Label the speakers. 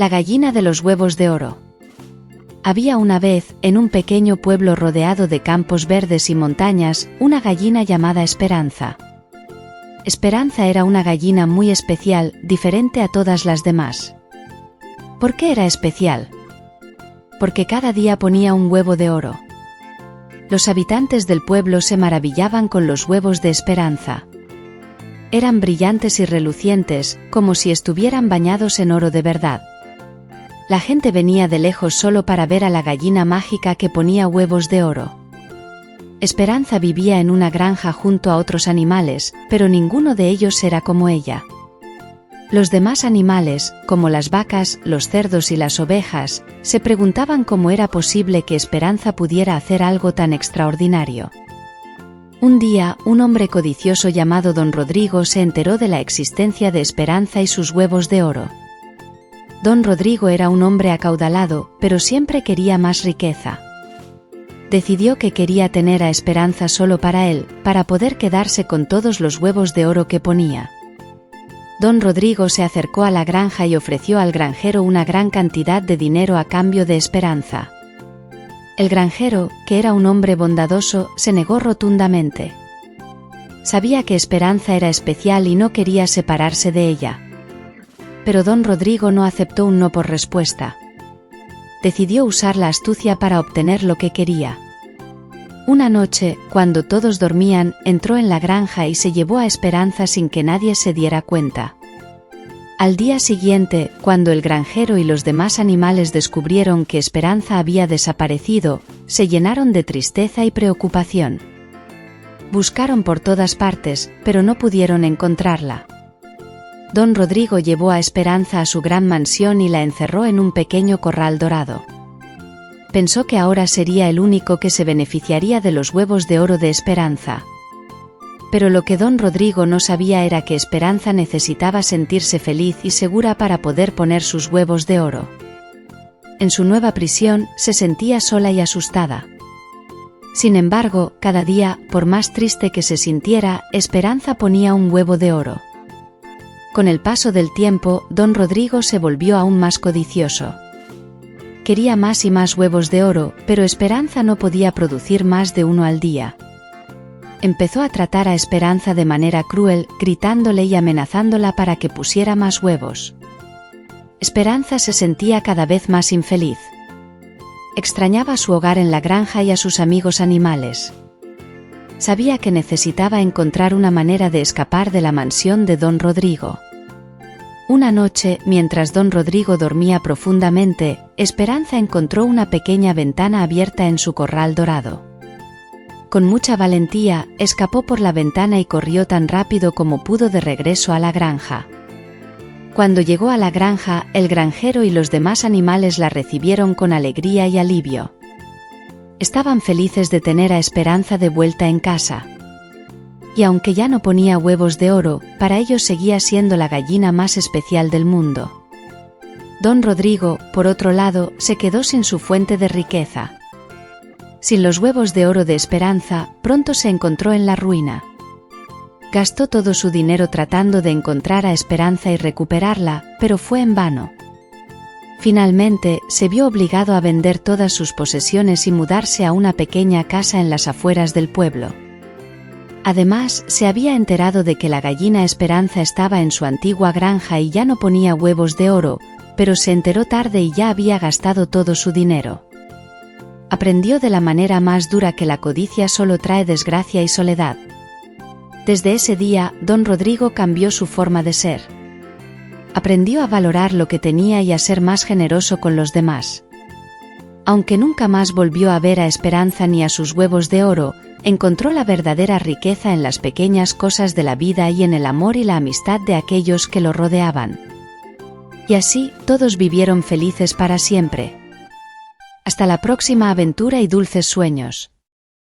Speaker 1: La gallina de los huevos de oro. Había una vez, en un pequeño pueblo rodeado de campos verdes y montañas, una gallina llamada Esperanza. Esperanza era una gallina muy especial, diferente a todas las demás. ¿Por qué era especial? Porque cada día ponía un huevo de oro. Los habitantes del pueblo se maravillaban con los huevos de Esperanza. Eran brillantes y relucientes, como si estuvieran bañados en oro de verdad. La gente venía de lejos solo para ver a la gallina mágica que ponía huevos de oro. Esperanza vivía en una granja junto a otros animales, pero ninguno de ellos era como ella. Los demás animales, como las vacas, los cerdos y las ovejas, se preguntaban cómo era posible que Esperanza pudiera hacer algo tan extraordinario. Un día, un hombre codicioso llamado Don Rodrigo se enteró de la existencia de Esperanza y sus huevos de oro. Don Rodrigo era un hombre acaudalado, pero siempre quería más riqueza. Decidió que quería tener a Esperanza solo para él, para poder quedarse con todos los huevos de oro que ponía. Don Rodrigo se acercó a la granja y ofreció al granjero una gran cantidad de dinero a cambio de Esperanza. El granjero, que era un hombre bondadoso, se negó rotundamente. Sabía que Esperanza era especial y no quería separarse de ella. Pero Don Rodrigo no aceptó un no por respuesta. Decidió usar la astucia para obtener lo que quería. Una noche, cuando todos dormían, entró en la granja y se llevó a Esperanza sin que nadie se diera cuenta. Al día siguiente, cuando el granjero y los demás animales descubrieron que Esperanza había desaparecido, se llenaron de tristeza y preocupación. Buscaron por todas partes, pero no pudieron encontrarla. Don Rodrigo llevó a Esperanza a su gran mansión y la encerró en un pequeño corral dorado. Pensó que ahora sería el único que se beneficiaría de los huevos de oro de Esperanza. Pero lo que Don Rodrigo no sabía era que Esperanza necesitaba sentirse feliz y segura para poder poner sus huevos de oro. En su nueva prisión, se sentía sola y asustada. Sin embargo, cada día, por más triste que se sintiera, Esperanza ponía un huevo de oro. Con el paso del tiempo, Don Rodrigo se volvió aún más codicioso. Quería más y más huevos de oro, pero Esperanza no podía producir más de uno al día. Empezó a tratar a Esperanza de manera cruel, gritándole y amenazándola para que pusiera más huevos. Esperanza se sentía cada vez más infeliz. Extrañaba su hogar en la granja y a sus amigos animales. Sabía que necesitaba encontrar una manera de escapar de la mansión de Don Rodrigo. Una noche, mientras Don Rodrigo dormía profundamente, Esperanza encontró una pequeña ventana abierta en su corral dorado. Con mucha valentía, escapó por la ventana y corrió tan rápido como pudo de regreso a la granja. Cuando llegó a la granja, el granjero y los demás animales la recibieron con alegría y alivio. Estaban felices de tener a Esperanza de vuelta en casa. Y aunque ya no ponía huevos de oro, para ellos seguía siendo la gallina más especial del mundo. Don Rodrigo, por otro lado, se quedó sin su fuente de riqueza. Sin los huevos de oro de Esperanza, pronto se encontró en la ruina. Gastó todo su dinero tratando de encontrar a Esperanza y recuperarla, pero fue en vano. Finalmente, se vio obligado a vender todas sus posesiones y mudarse a una pequeña casa en las afueras del pueblo. Además, se había enterado de que la gallina Esperanza estaba en su antigua granja y ya no ponía huevos de oro, pero se enteró tarde y ya había gastado todo su dinero. Aprendió de la manera más dura que la codicia solo trae desgracia y soledad. Desde ese día, Don Rodrigo cambió su forma de ser. Aprendió a valorar lo que tenía y a ser más generoso con los demás. Aunque nunca más volvió a ver a Esperanza ni a sus huevos de oro, encontró la verdadera riqueza en las pequeñas cosas de la vida y en el amor y la amistad de aquellos que lo rodeaban. Y así, todos vivieron felices para siempre. Hasta la próxima aventura y dulces sueños.